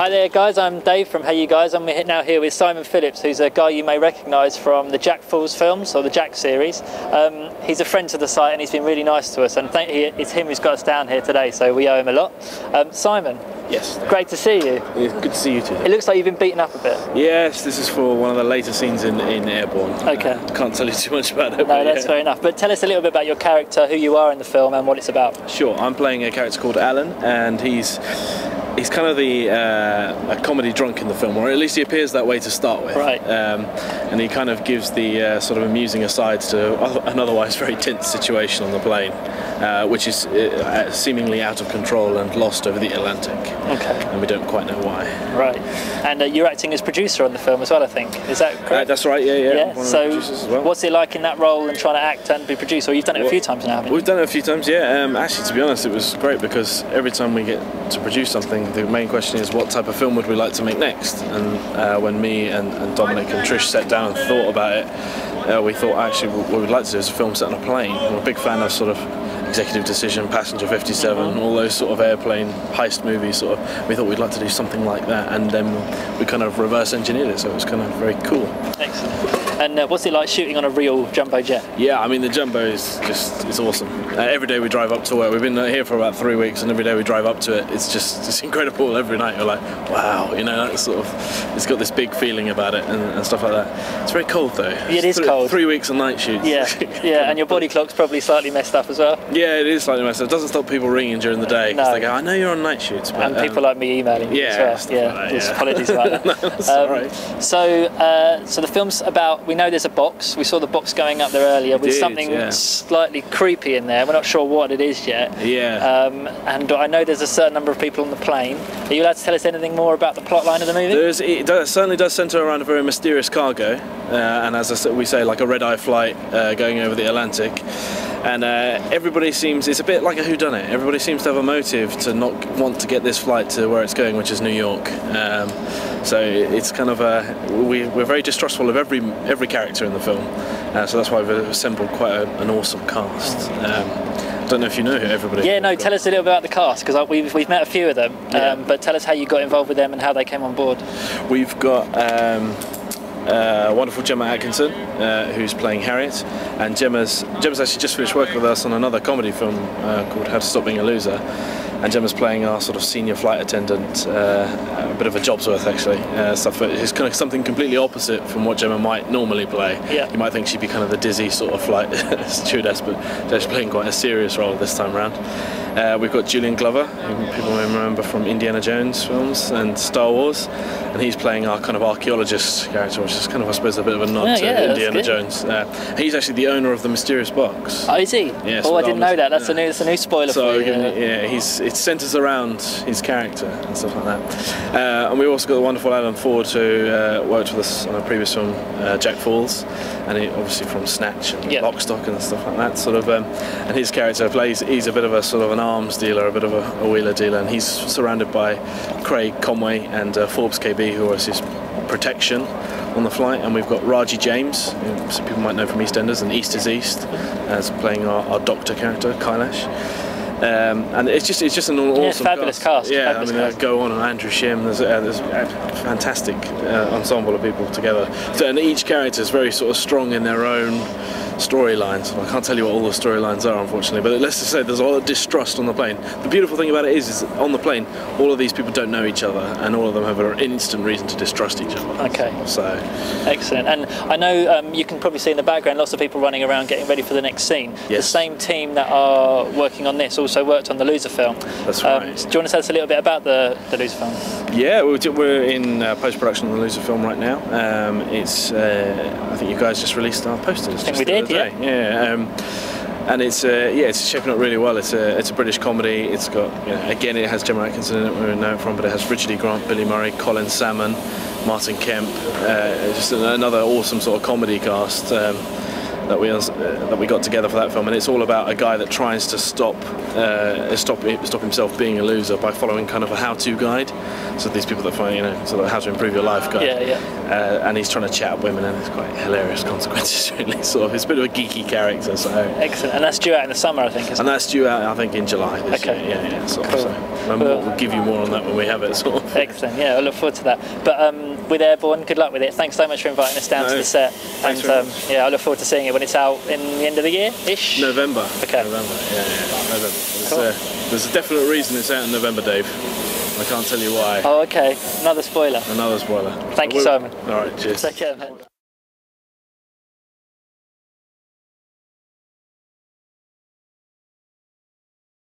Hi there guys, I'm Dave from HeyUGuys. I'm now here with Simon Phillips, who's a guy you may recognise from the Jack Falls films, or the Jack series. He's a friend to the site and he's been really nice to us, and it's him who's got us down here today, so we owe him a lot. Simon. Yes. Great to see you. Yeah, good to see you too. It looks like you've been beaten up a bit. Yes, this is for one of the later scenes in Airborne. Okay. Can't tell you too much about it. No, that's fair enough. But tell us a little bit about your character, who you are in the film and what it's about. Sure, I'm playing a character called Alan, and he's kind of a comedy drunk in the film, or at least he appears that way to start with. Right. And he kind of gives the sort of amusing asides to an otherwise very tense situation on the plane, which is seemingly out of control and lost over the Atlantic. Okay. And we don't quite know why. Right. And you're acting as producer on the film as well, I think. Is that correct? That's right, yeah. So as well. What's it like in that role and trying to act and be producer? You've done it a few times now, haven't you? We've done it a few times, yeah. Actually, to be honest, it was great because every time we get to produce something, the main question is what type of film would we like to make next? And when me and Dominic and Trish sat down and thought about it, we thought actually what we'd like to do is a film set on a plane. We're a big fan of sort of Executive Decision, Passenger 57, all those sort of airplane heist movies. Sort of, we thought we'd like to do something like that, and then we kind of reverse engineered it, so it was kind of very cool. Excellent. And what's it like shooting on a real jumbo jet? Yeah, I mean the jumbo is it's awesome. Every day we drive up to work. We've been here for about 3 weeks, and every day we drive up to it. It's incredible. Every night you're like, wow, you know, that's sort of, it's got this big feeling about it and stuff like that. It's very cold though. It is cold. 3 weeks of night shoots. Yeah, yeah, and your body clock's probably slightly messed up as well. Yeah, it is slightly messed up. It doesn't stop people ringing during the day because they go, I know you're on night shoots. But, and people like me emailing you as well. Yeah, like that, apologies about that. No, that's all right. So the film's about, we know there's a box. We saw the box going up there earlier with something slightly creepy in there. We're not sure what it is yet. Yeah. And I know there's a certain number of people on the plane. Are you allowed to tell us anything more about the plot line of the movie? It certainly does centre around a very mysterious cargo, and as we say, like a red-eye flight going over the Atlantic. And everybody seems, it's a bit like a whodunit. Everybody seems to have a motive to not want to get this flight to where it's going, which is New York. So it's kind of we're very distrustful of every character in the film. So that's why we've assembled quite an awesome cast. I don't know if you know who everybody. Yeah, no. Tell us a little bit about the cast, because we've met a few of them. But tell us how you got involved with them and how they came on board. We've got wonderful Gemma Atkinson, who's playing Harriett, and Gemma's actually just finished working with us on another comedy film called How to Stop Being a Loser, and Gemma's playing our sort of senior flight attendant, a bit of a job's worth actually. It's kind of something completely opposite from what Gemma might normally play. Yeah. You might think she'd be kind of the dizzy sort of flight stewardess, but she's playing quite a serious role this time around. We've got Julian Glover, who people may remember from Indiana Jones films and Star Wars, and he's playing our kind of archaeologist character, which is kind of, I suppose, a bit of a nod to Indiana Jones. He's actually the owner of the mysterious box. Oh, is he? Yeah, I didn't know that. That's a new spoiler for you. It centres around his character and stuff like that. And we also got the wonderful Alan Ford, who worked with us on a previous film, Jack Falls, and he obviously from Snatch and Lock, Stock and stuff like that. Sort of, and his character he's a bit of a sort of an arms dealer, a bit of a wheeler dealer, and he's surrounded by Craig Conway and Forbes KB, who was his protection on the flight. And we've got Raji James, who some people might know from EastEnders and East is East, as playing our doctor character Kailash. And it's just an awesome fabulous cast. Yeah, fabulous cast. Go on, and Andrew Shim. There's a fantastic ensemble of people together, and each character is very sort of strong in their own storylines. I can't tell you what all the storylines are, unfortunately, but let's just say there's a lot of distrust on the plane. The beautiful thing about it is on the plane, all of these people don't know each other, and all of them have an instant reason to distrust each other. Okay. So excellent. And I know you can probably see in the background lots of people running around getting ready for the next scene. Yes. The same team that are working on this also worked on the Loser film. That's right. Do you want to tell us a little bit about the Loser film? Yeah, we're in post-production on the Loser film right now. I think you guys just released our posters. I think we did. Yeah. And it's shaping up really well. It's a British comedy. It's got, again, it has Gemma Atkinson in it, where we know it from, but it has Richard E. Grant, Billy Murray, Colin Salmon, Martin Kemp, just another awesome sort of comedy cast. that we got together for that film, and it's all about a guy that tries to stop himself being a loser by following kind of a how-to guide. So these people that find, you know, sort of how to improve your life guide. And he's trying to chat up women, and it's quite hilarious consequences, really. Sort of, it's a bit of a geeky character. So excellent, and that's due out in the summer, I think. And that's due out, I think, in July. Okay. Yeah. Sort cool. of, so we'll give you more on that when we have it. Sort of. Excellent. Yeah, I look forward to that. But with Airborne, good luck with it. Thanks so much for inviting us down to the set. Thanks and yeah, I look forward to seeing it when it's out in the end of the year-ish. November. Okay. November. Yeah. November. Cool. There's a definite reason it's out in November, Dave. I can't tell you why. Oh, okay. Another spoiler. Another spoiler. Thank you, Simon. All right. Cheers. Take care, mate.